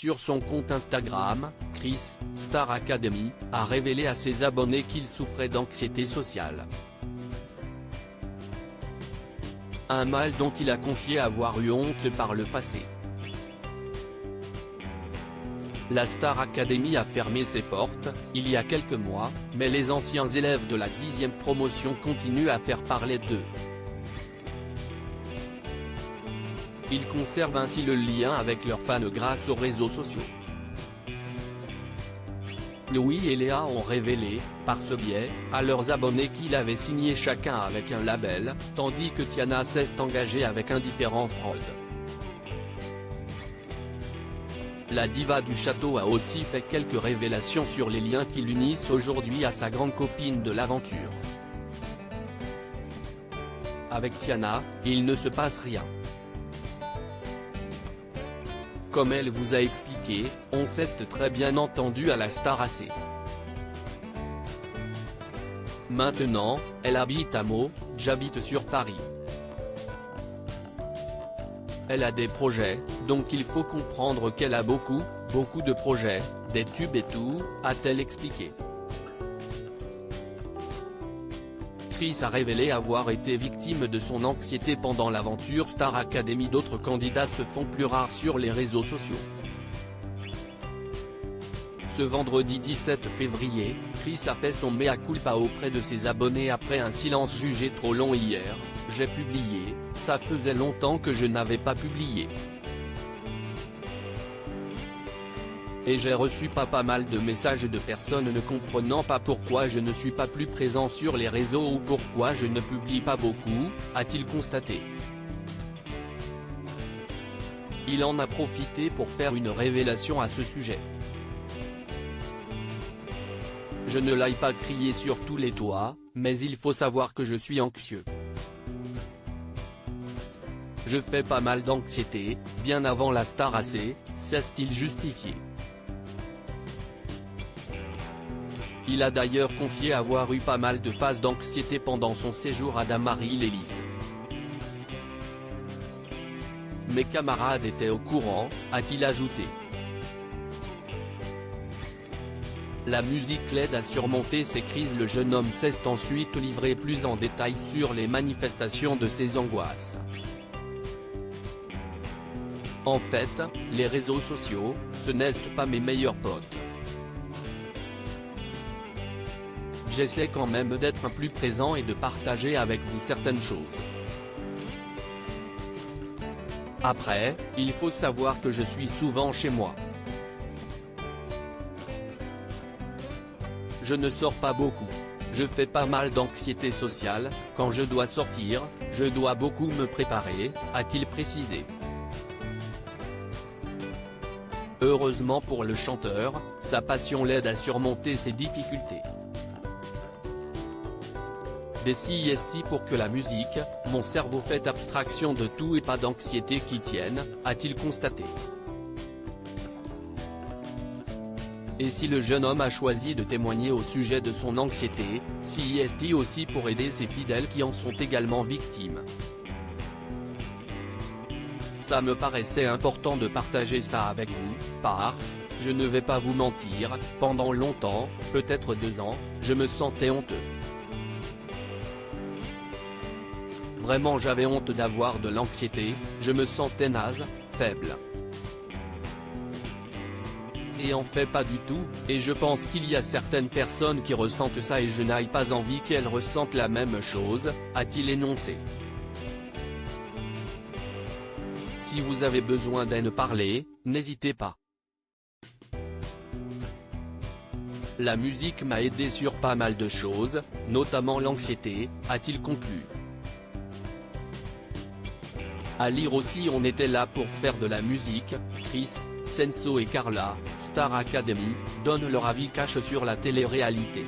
Sur son compte Instagram, Chris, Star Academy, a révélé à ses abonnés qu'il souffrait d'anxiété sociale. Un mal dont il a confié avoir eu honte par le passé. La Star Academy a fermé ses portes, il y a quelques mois, mais les anciens élèves de la 10e promotion continuent à faire parler d'eux. Ils conservent ainsi le lien avec leurs fans grâce aux réseaux sociaux. Louis et Léa ont révélé, par ce biais, à leurs abonnés qu'ils avaient signé chacun avec un label, tandis que Tiana s'est engagée avec Indifference Prod. La diva du château a aussi fait quelques révélations sur les liens qui l'unissent aujourd'hui à sa grande copine de l'aventure. Avec Tiana, il ne se passe rien. Comme elle vous a expliqué, on s'est très bien entendu à la Star AC. Maintenant, elle habite à Meaux, j'habite sur Paris. Elle a des projets, donc il faut comprendre qu'elle a beaucoup de projets, des tubes et tout, a-t-elle expliqué. Chris a révélé avoir été victime de son anxiété pendant l'aventure Star Academy. D'autres candidats se font plus rares sur les réseaux sociaux. Ce vendredi 17 février, Chris a fait son mea culpa auprès de ses abonnés après un silence jugé trop long hier. J'ai publié, ça faisait longtemps que je n'avais pas publié. Et j'ai reçu pas mal de messages de personnes ne comprenant pas pourquoi je ne suis pas plus présent sur les réseaux ou pourquoi je ne publie pas beaucoup, a-t-il constaté. Il en a profité pour faire une révélation à ce sujet. Je ne l'aille pas crier sur tous les toits, mais il faut savoir que je suis anxieux. Je fais pas mal d'anxiété, bien avant la Star AC, s'est-il justifié. Il a d'ailleurs confié avoir eu pas mal de phases d'anxiété pendant son séjour à Damary-Lélis. Mes camarades étaient au courant, a-t-il ajouté. La musique l'aide à surmonter ses crises. Le jeune homme s'est ensuite livré plus en détail sur les manifestations de ses angoisses. En fait, les réseaux sociaux, ce n'est pas mes meilleurs potes. J'essaie quand même d'être plus présent et de partager avec vous certaines choses. Après, il faut savoir que je suis souvent chez moi. Je ne sors pas beaucoup. Je fais pas mal d'anxiété sociale, quand je dois sortir, je dois beaucoup me préparer, a-t-il précisé. Heureusement pour le chanteur, sa passion l'aide à surmonter ses difficultés. Des siestes pour que la musique, mon cerveau fait abstraction de tout et pas d'anxiété qui tienne, a-t-il constaté. Et si le jeune homme a choisi de témoigner au sujet de son anxiété, sieste aussi pour aider ses fidèles qui en sont également victimes. Ça me paraissait important de partager ça avec vous, parce, je ne vais pas vous mentir, pendant longtemps, peut-être 2 ans, je me sentais honteux. Vraiment j'avais honte d'avoir de l'anxiété, je me sentais naze, faible. Et en fait pas du tout, et je pense qu'il y a certaines personnes qui ressentent ça et je n'ai pas envie qu'elles ressentent la même chose, a-t-il énoncé. Si vous avez besoin d'en parler, n'hésitez pas. La musique m'a aidé sur pas mal de choses, notamment l'anxiété, a-t-il conclu. À lire aussi. On était là pour faire de la musique. Chris, Senso et Carla, Star Academy, donnent leur avis cash sur la télé-réalité.